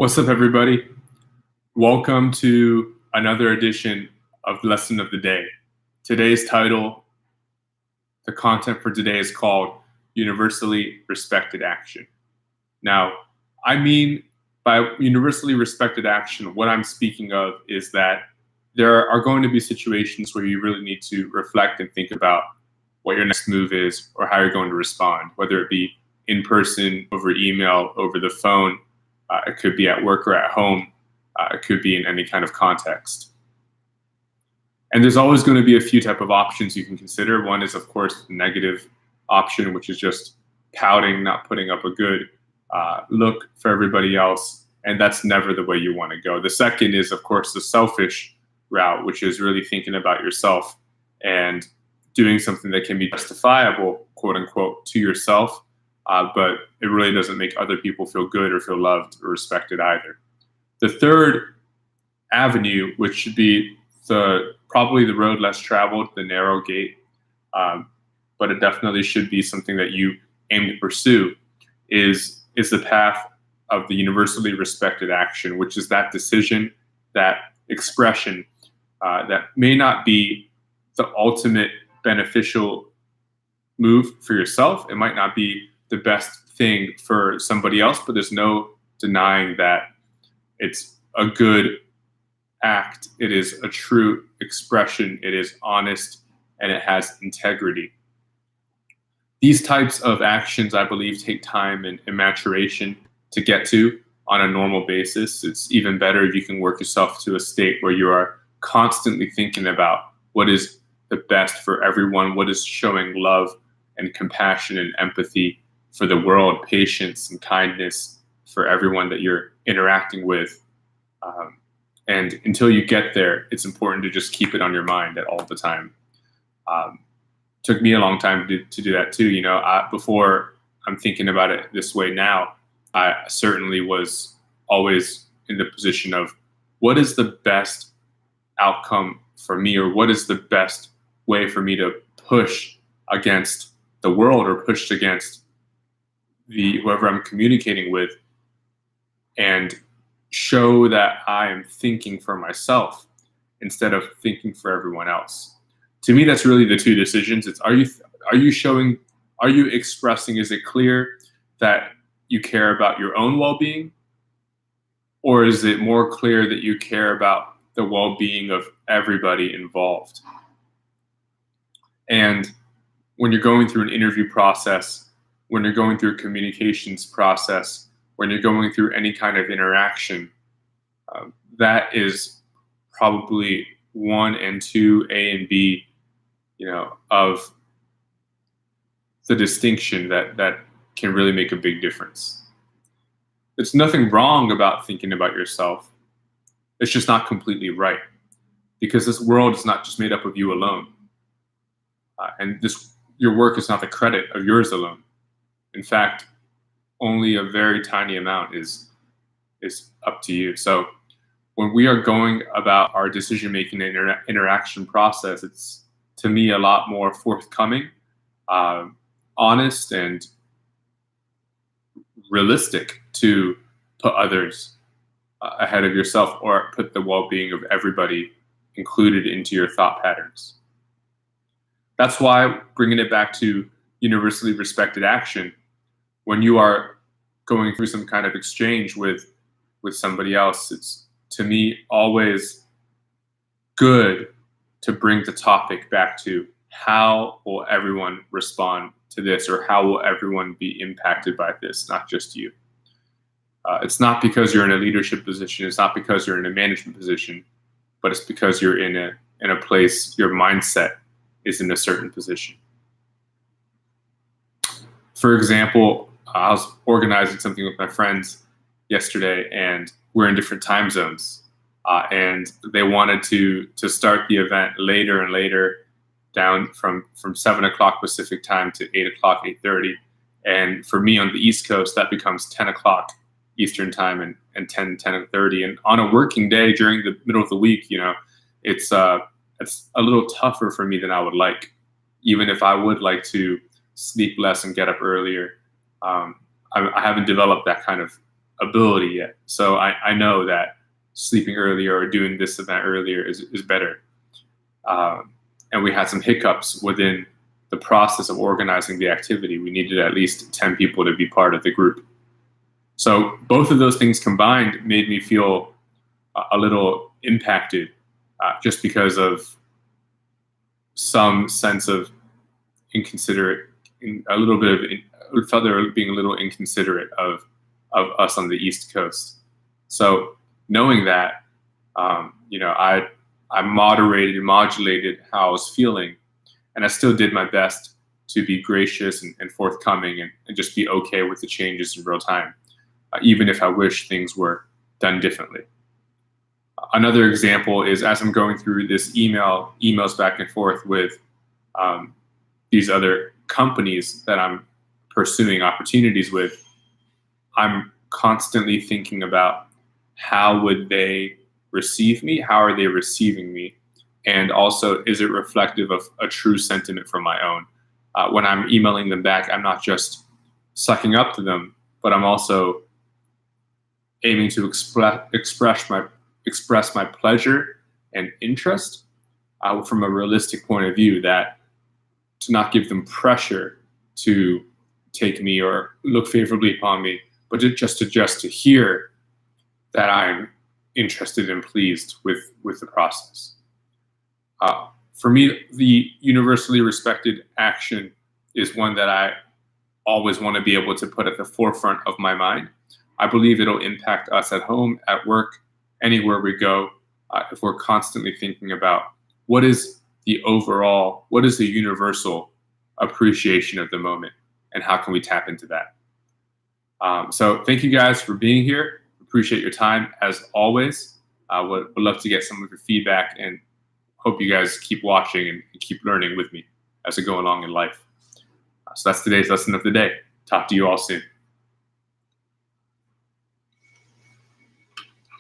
What's up, everybody? Welcome to another edition of Lesson of the Day. Today's title, the content for today is called Universally Respected Action. Now, I mean by universally respected action, what I'm speaking of is that there are going to be situations where you really need to reflect and think about what your next move is or how you're going to respond, whether it be in person, over email, over the phone. It could be at work or at home. It could be in any kind of context. And there's always going to be a few type of options you can consider. One is, of course, the negative option, which is just pouting, not putting up a good look for everybody else. And that's never the way you want to go. The second is, of course, the selfish route, which is really thinking about yourself and doing something that can be justifiable, quote unquote, to yourself. But it really doesn't make other people feel good or feel loved or respected either. The third avenue, which should be probably the road less traveled, the narrow gate, but it definitely should be something that you aim to pursue, is the path of the universally respected action, which is that decision, that expression that may not be the ultimate beneficial move for yourself. It might not be the best thing for somebody else, but there's no denying that it's a good act. It is a true expression. It is honest, and it has integrity. These types of actions, I believe, take time and maturation to get to on a normal basis. It's even better if you can work yourself to a state where you are constantly thinking about what is the best for everyone, what is showing love and compassion and empathy for the world, patience and kindness for everyone that you're interacting with. And until you get there, it's important to just keep it on your mind at all the time. Took me a long time to do that too. Before I'm thinking about it this way now, I certainly was always in the position of what is the best outcome for me, or what is the best way for me to push against the world or push against whoever I'm communicating with, and show that I am thinking for myself instead of thinking for everyone else. To me, that's really the two decisions. It's are you expressing, is it clear that you care about your own well-being, or is it more clear that you care about the well-being of everybody involved? And when you're going through an interview process, when you're going through a communications process, when you're going through any kind of interaction, that is probably 1 and 2, A and B, of the distinction that can really make a big difference. There's nothing wrong about thinking about yourself. It's just not completely right, because this world is not just made up of you alone. And your work is not the credit of yours alone. In fact, only a very tiny amount is up to you. So when we are going about our decision-making and interaction process, it's, to me, a lot more forthcoming, honest, and realistic to put others ahead of yourself, or put the well-being of everybody included into your thought patterns. That's why, bringing it back to universally respected action, when you are going through some kind of exchange with somebody else, it's, to me, always good to bring the topic back to how will everyone respond to this, or how will everyone be impacted by this, not just you. It's not because you're in a leadership position, it's not because you're in a management position, but it's because you're in a place, your mindset is in a certain position. For example, I was organizing something with my friends yesterday, and we're in different time zones. And they wanted to start the event later and later, down from 7 o'clock Pacific time to 8 o'clock, 8:30. And for me on the East Coast, that becomes 10 o'clock Eastern time and 10:30. And on a working day during the middle of the week, it's a little tougher for me than I would like, even if I would like to sleep less and get up earlier. I haven't developed that kind of ability yet. So I know that sleeping earlier or doing this event earlier is better. And we had some hiccups within the process of organizing the activity. We needed at least 10 people to be part of the group. So both of those things combined made me feel a little impacted, just because of some sense of inconsiderate, a little bit of, felt they were being a little inconsiderate of us on the East Coast. So knowing that, I moderated and modulated how I was feeling, and I still did my best to be gracious and forthcoming and just be okay with the changes in real time, even if I wish things were done differently. Another example is as I'm going through this emails back and forth with these other companies that I'm pursuing opportunities with, I'm constantly thinking about how would they receive me? How are they receiving me? And also, is it reflective of a true sentiment from my own? When I'm emailing them back, I'm not just sucking up to them, but I'm also aiming to express my pleasure and interest from a realistic point of view, that to not give them pressure to take me or look favorably upon me, but just to hear that I'm interested and pleased with the process. For me, the universally respected action is one that I always want to be able to put at the forefront of my mind. I believe it'll impact us at home, at work, anywhere we go, if we're constantly thinking about what is the universal appreciation of the moment, and how can we tap into that. So thank you guys for being here. Appreciate your time as always. Would love to get some of your feedback, and hope you guys keep watching and keep learning with me as we go along in life. So that's today's lesson of the day. Talk to you all soon.